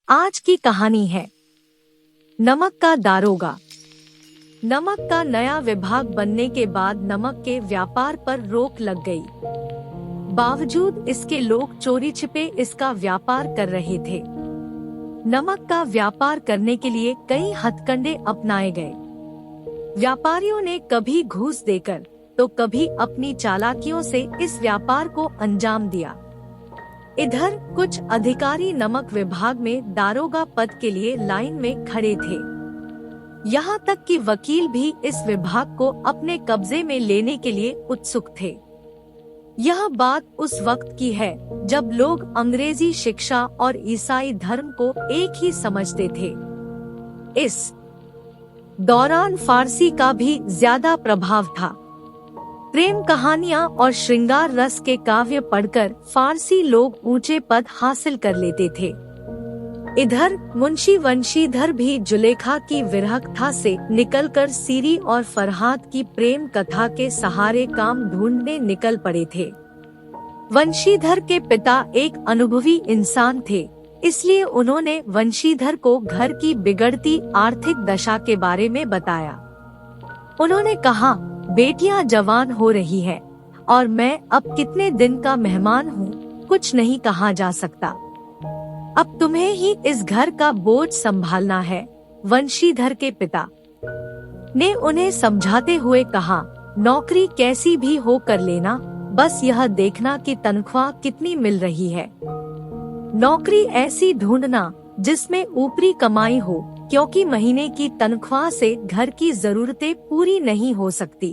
आज की कहानी है नमक का दारोगा। नमक का नया विभाग बनने के बाद नमक के व्यापार पर रोक लग गई। बावजूद इसके लोग चोरी छिपे इसका व्यापार कर रहे थे। नमक का व्यापार करने के लिए कई हथकंडे अपनाए गए। व्यापारियों ने कभी घूस देकर तो कभी अपनी चालाकियों से इस व्यापार को अंजाम दिया। इधर कुछ अधिकारी नमक विभाग में दारोगा पद के लिए लाइन में खड़े थे। यहाँ तक कि वकील भी इस विभाग को अपने कब्जे में लेने के लिए उत्सुक थे। यह बात उस वक्त की है जब लोग अंग्रेजी शिक्षा और ईसाई धर्म को एक ही समझते थे। इस दौरान फारसी का भी ज्यादा प्रभाव था। प्रेम कहानियां और श्रृंगार रस के काव्य पढ़कर फारसी लोग ऊंचे पद हासिल कर लेते थे। इधर मुंशी वंशीधर भी जुलेखा की विरहकथा से निकलकर सीरी और फरहाद की प्रेम कथा के सहारे काम ढूंढने निकल पड़े थे। वंशीधर के पिता एक अनुभवी इंसान थे, इसलिए उन्होंने वंशीधर को घर की बिगड़ती आर्थिक दशा के बारे में बताया। उन्होंने कहा, बेटियां जवान हो रही है और मैं अब कितने दिन का मेहमान हूँ, कुछ नहीं कहा जा सकता। अब तुम्हें ही इस घर का बोझ संभालना है। वंशीधर के पिता ने उन्हें समझाते हुए कहा, नौकरी कैसी भी हो कर लेना, बस यह देखना कि तनख्वाह कितनी मिल रही है। नौकरी ऐसी ढूंढना जिसमें ऊपरी कमाई हो, क्योंकि महीने की तनख्वाह से घर की जरूरतें पूरी नहीं हो सकती।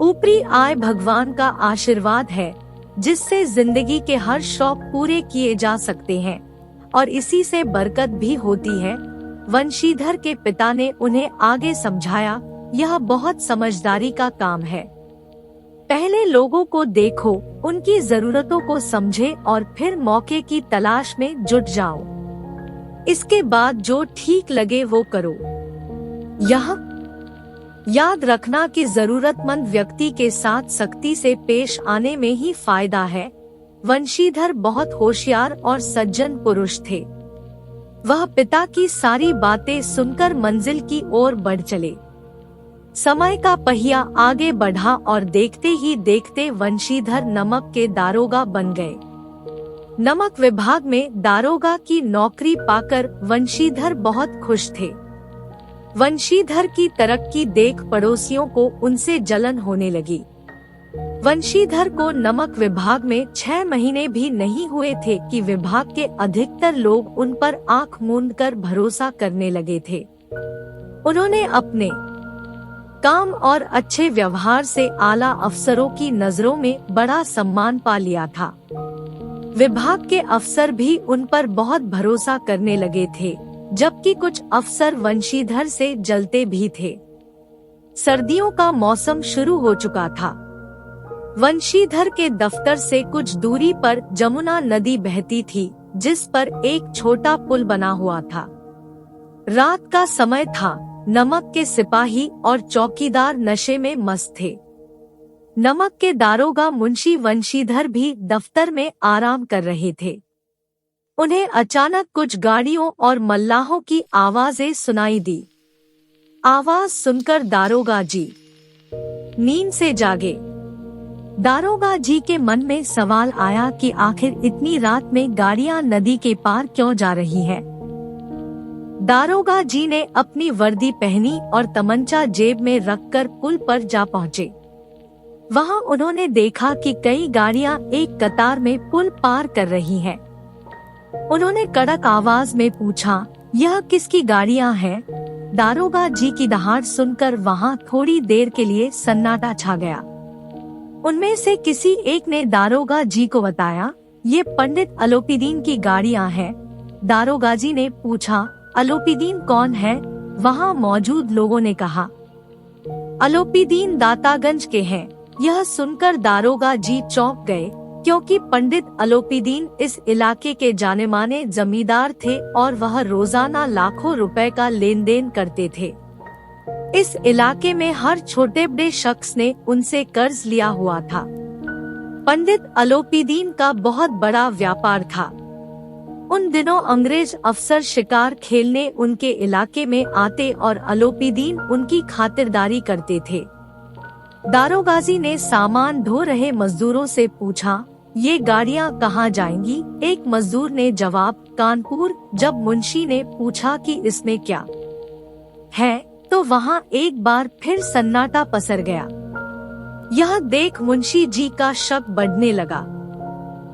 ऊपरी आय भगवान का आशीर्वाद है, जिससे जिंदगी के हर शौक पूरे किए जा सकते हैं और इसी से बरकत भी होती है। वंशीधर के पिता ने उन्हें आगे समझाया, यह बहुत समझदारी का काम है। पहले लोगों को देखो, उनकी जरूरतों को समझे और फिर मौके की तलाश में जुट जाओ। इसके बाद जो ठीक लगे वो करो। यह याद रखना कि जरूरतमंद व्यक्ति के साथ सख्ती से पेश आने में ही फायदा है। वंशीधर बहुत होशियार और सज्जन पुरुष थे। वह पिता की सारी बातें सुनकर मंजिल की ओर बढ़ चले। समय का पहिया आगे बढ़ा और देखते ही देखते वंशीधर नमक के दारोगा बन गए। नमक विभाग में दारोगा की नौकरी पाकर वंशीधर बहुत खुश थे। वंशीधर की तरक्की देख पड़ोसियों को उनसे जलन होने लगी। वंशीधर को नमक विभाग में 6 महीने भी नहीं हुए थे कि विभाग के अधिकतर लोग उन पर आंख मूंदकर भरोसा करने लगे थे। उन्होंने अपने काम और अच्छे व्यवहार से आला अफसरों की नजरों में बड़ा सम्मान पा लिया था। विभाग के अफसर भी उन पर बहुत भरोसा करने लगे थे, जबकि कुछ अफसर वंशीधर से जलते भी थे। सर्दियों का मौसम शुरू हो चुका था। वंशीधर के दफ्तर से कुछ दूरी पर जमुना नदी बहती थी, जिस पर एक छोटा पुल बना हुआ था। रात का समय था। नमक के सिपाही और चौकीदार नशे में मस्त थे। नमक के दारोगा मुंशी वंशीधर भी दफ्तर में आराम कर रहे थे। उन्हें अचानक कुछ गाड़ियों और मल्लाहों की आवाजें सुनाई दी। आवाज सुनकर दारोगा जी नींद से जागे। दारोगा जी के मन में सवाल आया कि आखिर इतनी रात में गाड़ियां नदी के पार क्यों जा रही हैं? दारोगा जी ने अपनी वर्दी पहनी और तमंचा जेब में रखकर पुल पर जा पहुँचे। वहाँ उन्होंने देखा कि कई गाड़ियां एक कतार में पुल पार कर रही हैं। उन्होंने कड़क आवाज में पूछा, यह किसकी गाड़ियां हैं? दारोगा जी की दहाड़ सुनकर वहाँ थोड़ी देर के लिए सन्नाटा छा गया। उनमें से किसी एक ने दारोगा जी को बताया, ये पंडित अलोपीदीन की गाड़ियां हैं। दारोगा जी ने पूछा, अलोपीदीन कौन है? वहाँ मौजूद लोगों ने कहा, अलोपीदीन दातागंज के हैं। यह सुनकर दारोगा जी चौंक गए, क्योंकि पंडित अलोपीदीन इस इलाके के जाने माने जमींदार थे और वह रोजाना लाखों रुपए का लेन देन करते थे। इस इलाके में हर छोटे बड़े शख्स ने उनसे कर्ज लिया हुआ था। पंडित अलोपीदीन का बहुत बड़ा व्यापार था। उन दिनों अंग्रेज अफसर शिकार खेलने उनके इलाके में आते और अलोपीदीन उनकी खातिरदारी करते थे। दारोगाजी ने सामान ढो रहे मजदूरों से पूछा, ये गाड़ियाँ कहाँ जाएंगी? एक मजदूर ने जवाब, कानपुर। जब मुंशी ने पूछा कि इसमें क्या है, तो वहाँ एक बार फिर सन्नाटा पसर गया। यह देख मुंशी जी का शक बढ़ने लगा।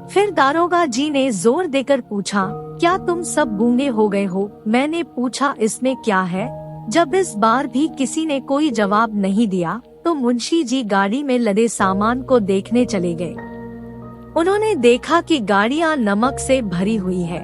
फिर दारोगा जी ने जोर देकर पूछा, क्या तुम सब गूंगे हो गए हो? मैंने पूछा, इसमें क्या है? जब इस बार भी किसी ने कोई जवाब नहीं दिया तो मुंशी जी गाड़ी में लदे सामान को देखने चले गए। उन्होंने देखा कि गाड़ियां नमक से भरी हुई है।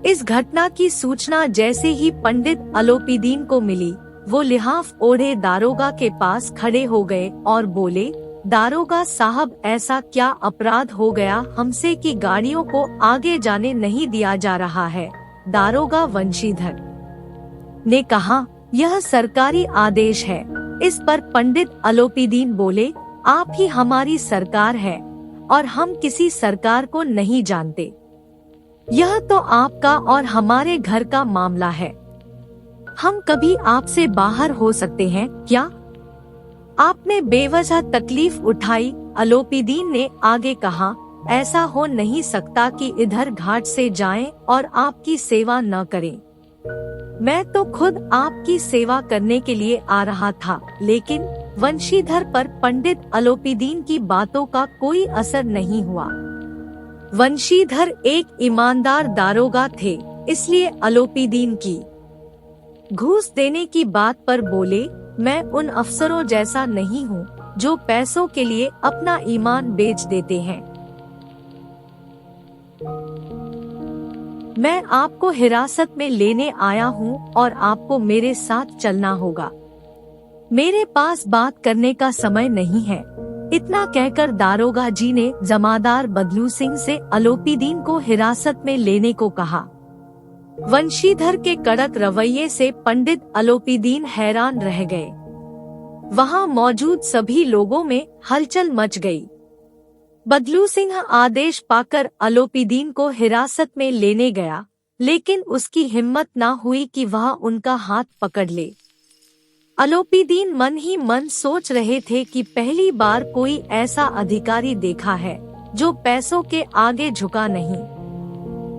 इस घटना की सूचना जैसे ही पंडित अलोपीदीन को मिली, वो लिहाफ ओढ़े दारोगा के पास खड़े हो गए और बोले, दारोगा साहब, ऐसा क्या अपराध हो गया हमसे कि गाड़ियों को आगे जाने नहीं दिया जा रहा है? दारोगा वंशीधर ने कहा, यह सरकारी आदेश है। इस पर पंडित अलोपीदीन बोले, आप ही हमारी सरकार है और हम किसी सरकार को नहीं जानते। यह तो आपका और हमारे घर का मामला है। हम कभी आपसे बाहर हो सकते हैं क्या? आपने बेवजह तकलीफ उठाई। अलोपीदीन ने आगे कहा, ऐसा हो नहीं सकता कि इधर घाट से जाएं और आपकी सेवा न करें। मैं तो खुद आपकी सेवा करने के लिए आ रहा था। लेकिन वंशीधर पर पंडित अलोपीदीन की बातों का कोई असर नहीं हुआ। वंशीधर एक ईमानदार दारोगा थे, इसलिए अलोपीदीन की घूस देने की बात पर बोले, मैं उन अफसरों जैसा नहीं हूँ जो पैसों के लिए अपना ईमान बेच देते हैं। मैं आपको हिरासत में लेने आया हूँ और आपको मेरे साथ चलना होगा। मेरे पास बात करने का समय नहीं है। इतना कहकर दारोगा जी ने जमादार बदलू सिंह से अलोपीदीन को हिरासत में लेने को कहा। वंशीधर के कड़क रवैये से पंडित अलोपीदीन हैरान रह गए। वहाँ मौजूद सभी लोगों में हलचल मच गई। बदलू सिंह आदेश पाकर अलोपीदीन को हिरासत में लेने गया, लेकिन उसकी हिम्मत न हुई कि वह उनका हाथ पकड़ ले। अलोपीदीन मन ही मन सोच रहे थे कि पहली बार कोई ऐसा अधिकारी देखा है जो पैसों के आगे झुका नहीं।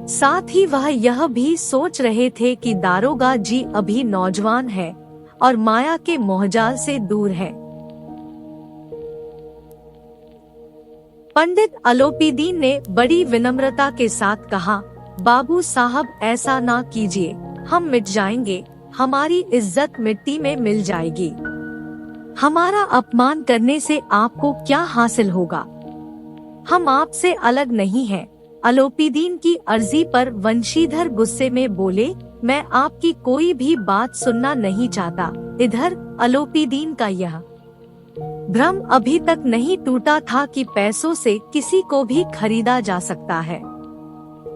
साथ ही वह यह भी सोच रहे थे कि दारोगा जी अभी नौजवान है और माया के मोहजाल से दूर है। पंडित अलोपीदीन ने बड़ी विनम्रता के साथ कहा, बाबू साहब, ऐसा ना कीजिए। हम मिट जाएंगे, हमारी इज्जत मिट्टी में मिल जाएगी। हमारा अपमान करने से आपको क्या हासिल होगा? हम आपसे अलग नहीं हैं। अलोपीदीन की अर्जी पर वंशीधर गुस्से में बोले, मैं आपकी कोई भी बात सुनना नहीं चाहता। इधर अलोपीदीन का यह भ्रम अभी तक नहीं टूटा था कि पैसों से किसी को भी खरीदा जा सकता है।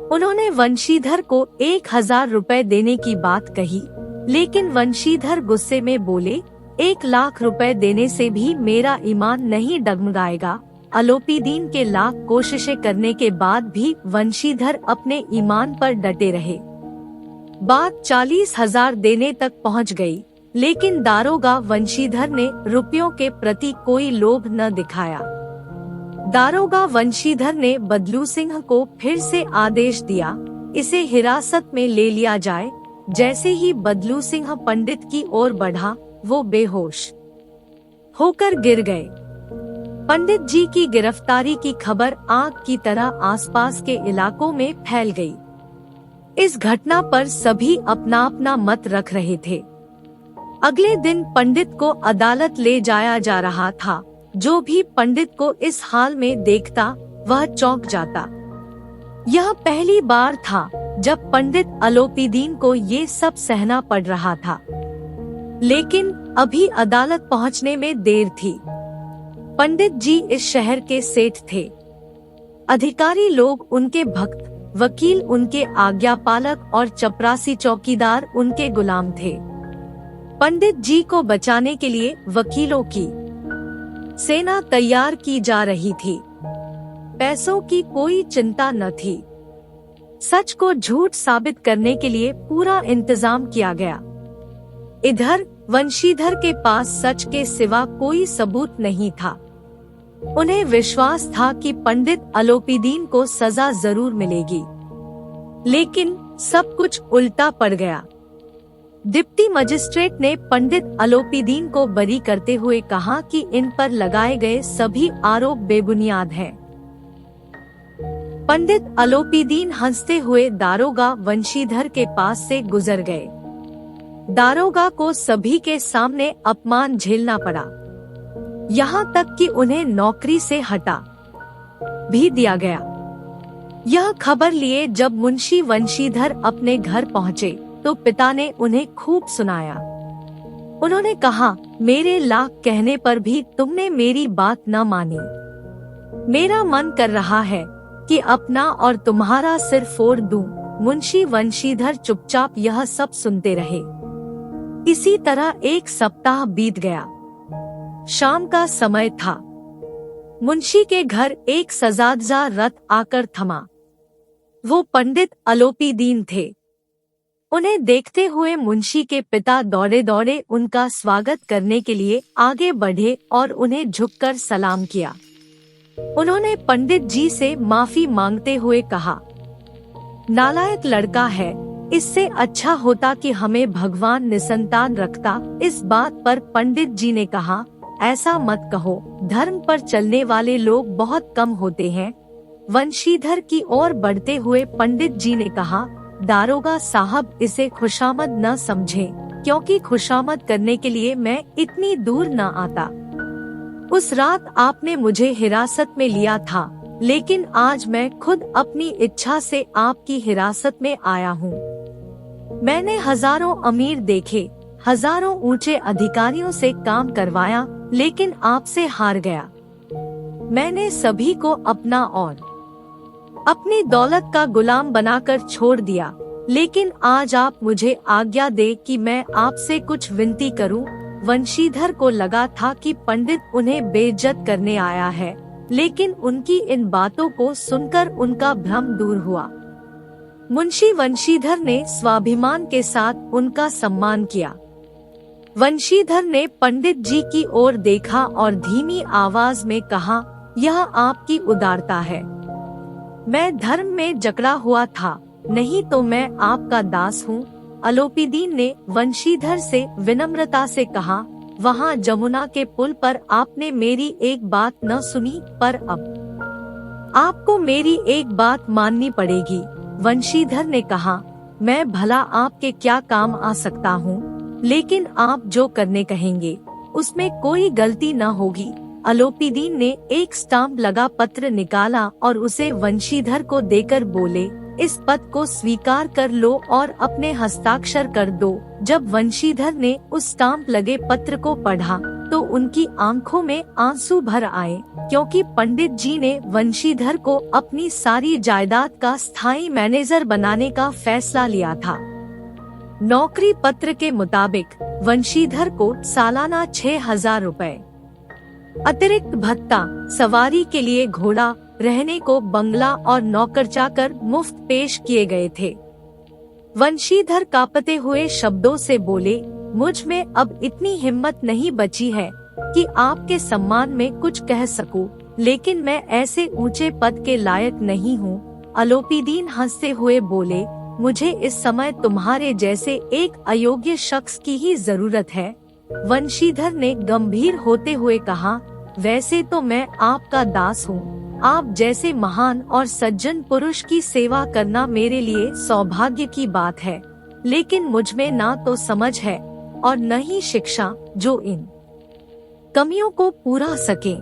उन्होंने वंशीधर को 1000 रुपए देने की बात कही, लेकिन वंशीधर गुस्से में बोले, 1 लाख रुपए देने से भी मेरा ईमान नहीं डगमगाएगा। अलोपीदीन के लाख कोशिशें करने के बाद भी वंशीधर अपने ईमान पर डटे रहे। बात 40,000 देने तक पहुंच गई, लेकिन दारोगा वंशीधर ने रुपयों के प्रति कोई लोभ न दिखाया। दारोगा वंशीधर ने बदलू सिंह को फिर से आदेश दिया, इसे हिरासत में ले लिया जाए। जैसे ही बदलू सिंह पंडित की ओर बढ़ा, वो बेहोश होकर गिर गए। पंडित जी की गिरफ्तारी की खबर आग की तरह आसपास के इलाकों में फैल गई। इस घटना पर सभी अपना अपना मत रख रहे थे। अगले दिन पंडित को अदालत ले जाया जा रहा था। जो भी पंडित को इस हाल में देखता, वह चौंक जाता। यह पहली बार था जब पंडित अलोपीदीन को ये सब सहना पड़ रहा था। लेकिन अभी अदालत पहुंचने में देर थी। पंडित जी इस शहर के सेठ थे। अधिकारी लोग उनके भक्त, वकील उनके आज्ञापालक और चपरासी चौकीदार उनके गुलाम थे। पंडित जी को बचाने के लिए वकीलों की सेना तैयार की जा रही थी। पैसों की कोई चिंता न थी। सच को झूठ साबित करने के लिए पूरा इंतजाम किया गया। इधर वंशीधर के पास सच के सिवा कोई सबूत नहीं था। उन्हें विश्वास था कि पंडित अलोपीदीन को सजा जरूर मिलेगी, लेकिन सब कुछ उल्टा पड़ गया। डिप्टी मजिस्ट्रेट ने पंडित अलोपीदीन को बरी करते हुए कहा कि इन पर लगाए गए सभी आरोप बेबुनियाद हैं। पंडित अलोपीदीन हंसते हुए दारोगा वंशीधर के पास से गुजर गए। दारोगा को सभी के सामने अपमान झेलना पड़ा, यहाँ तक कि उन्हें नौकरी से हटा भी दिया गया। यह खबर लिए जब मुंशी वंशीधर अपने घर पहुँचे तो पिता ने उन्हें खूब सुनाया। उन्होंने कहा, मेरे लाख कहने पर भी तुमने मेरी बात न मानी। मेरा मन कर रहा है कि अपना और तुम्हारा सिर फोड़ दूं। मुंशी वंशीधर चुपचाप यह सब सुनते रहे। इसी तरह एक सप्ताह बीत गया। शाम का समय था। मुंशी के घर एक सजादजा रथ आकर थमा। वो पंडित अलोपीदीन थे। उन्हें देखते हुए मुंशी के पिता दौड़े दौड़े उनका स्वागत करने के लिए आगे बढ़े और उन्हें झुककर सलाम किया। उन्होंने पंडित जी से माफी मांगते हुए कहा, नालायक लड़का है, इससे अच्छा होता कि हमें भगवान निसंतान रखता। इस बात पर पंडित जी ने कहा, ऐसा मत कहो, धर्म पर चलने वाले लोग बहुत कम होते हैं। वंशीधर की ओर बढ़ते हुए पंडित जी ने कहा, दारोगा साहब, इसे खुशामद न समझें, क्योंकि खुशामद करने के लिए मैं इतनी दूर न आता। उस रात आपने मुझे हिरासत में लिया था, लेकिन आज मैं खुद अपनी इच्छा से आपकी हिरासत में आया हूँ। मैंने हजारों अमीर देखे, हजारों ऊंचे अधिकारियों से काम करवाया, लेकिन आपसे हार गया। मैंने सभी को अपना और अपनी दौलत का गुलाम बनाकर छोड़ दिया, लेकिन आज आप मुझे आज्ञा दे कि मैं आपसे कुछ विनती करूं। वंशीधर को लगा था कि पंडित उन्हें बेइज्जत करने आया है, लेकिन उनकी इन बातों को सुनकर उनका भ्रम दूर हुआ। मुंशी वंशीधर ने स्वाभिमान के साथ उनका सम्मान किया। वंशीधर ने पंडित जी की ओर देखा और धीमी आवाज में कहा, यह आपकी उदारता है। मैं धर्म में जकड़ा हुआ था, नहीं तो मैं आपका दास हूँ। अलोपीदीन ने वंशीधर से विनम्रता से कहा, वहाँ जमुना के पुल पर आपने मेरी एक बात न सुनी, पर अब आपको मेरी एक बात माननी पड़ेगी। वंशीधर ने कहा, मैं भला आपके क्या काम आ सकता हूँ, लेकिन आप जो करने कहेंगे उसमें कोई गलती न होगी। अलोपीदीन ने एक स्टाम्प लगा पत्र निकाला और उसे वंशीधर को देकर बोले, इस पद को स्वीकार कर लो और अपने हस्ताक्षर कर दो। जब वंशीधर ने उस स्टाम्प लगे पत्र को पढ़ा तो उनकी आंखों में आंसू भर आए, क्योंकि पंडित जी ने वंशीधर को अपनी सारी जायदाद का स्थायी मैनेजर बनाने का फैसला लिया था। नौकरी पत्र के मुताबिक वंशीधर को सालाना 6,000 रुपए, अतिरिक्त भत्ता, सवारी के लिए घोड़ा, रहने को बंगला और नौकर चाकर मुफ्त पेश किए गए थे। वंशीधर कांपते हुए शब्दों से बोले, मुझ में अब इतनी हिम्मत नहीं बची है कि आपके सम्मान में कुछ कह सकूं, लेकिन मैं ऐसे ऊंचे पद के लायक नहीं हूँ। अलोपीदीन हंसते हुए बोले, मुझे इस समय तुम्हारे जैसे एक अयोग्य शख्स की ही जरूरत है। वंशीधर ने गंभीर होते हुए कहा, वैसे तो मैं आपका दास हूँ। आप जैसे महान और सज्जन पुरुष की सेवा करना मेरे लिए सौभाग्य की बात है, लेकिन मुझ में ना तो समझ है और न ही शिक्षा जो इन कमियों को पूरा सके।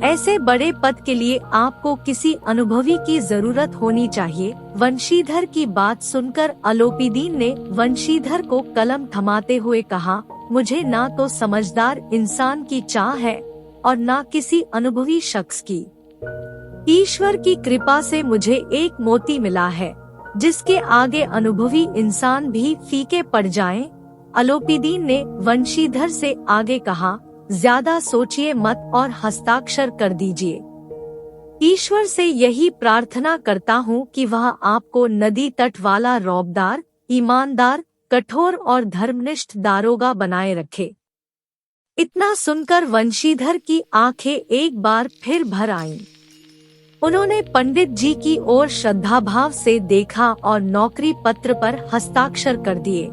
ऐसे बड़े पद के लिए आपको किसी अनुभवी की जरूरत होनी चाहिए। वंशीधर की बात सुनकर अलोपीदीन ने वंशीधर को कलम थमाते हुए कहा, मुझे ना तो समझदार इंसान की चाह है और ना किसी अनुभवी शख्स की। ईश्वर की कृपा से मुझे एक मोती मिला है, जिसके आगे अनुभवी इंसान भी फीके पड़ जाएं। अलोपीदीन ने वंशीधर से आगे कहा, ज्यादा सोचिए मत और हस्ताक्षर कर दीजिए। ईश्वर से यही प्रार्थना करता हूँ कि वह आपको नदी तट वाला रौबदार, ईमानदार, कठोर और धर्मनिष्ठ दारोगा बनाए रखे। इतना सुनकर वंशीधर की आंखें एक बार फिर भर आईं। उन्होंने पंडित जी की ओर श्रद्धाभाव से देखा और नौकरी पत्र पर हस्ताक्षर कर दिए।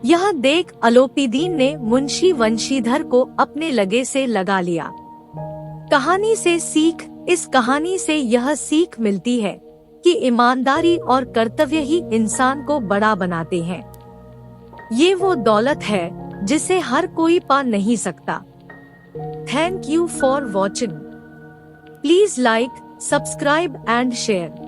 यह देख अलोपीदीन ने मुंशी वंशीधर को अपने लगे से लगा लिया। कहानी से सीख। इस कहानी से यह सीख मिलती है कि ईमानदारी और कर्तव्य ही इंसान को बड़ा बनाते हैं। ये वो दौलत है जिसे हर कोई पा नहीं सकता। Thank you for watching. Please like, subscribe and share.